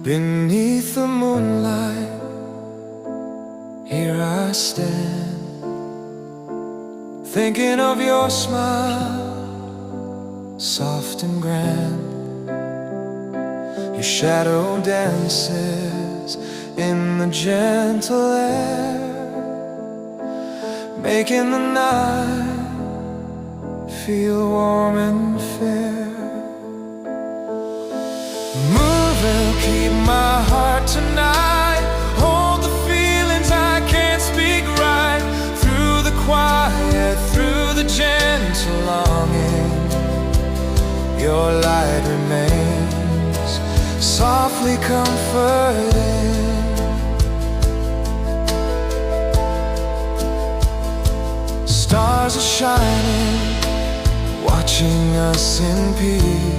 Beneath the moonlight, here I stand, thinking of your smile, soft and grand. Your shadow dances in the gentle air, making the night feel warm and fair. Moon will keep my heart tonight, hold the feelings I can't speak right. Through the quiet, through the gentle longing, your light remains softly comforting. Stars are shining, watching us in peace.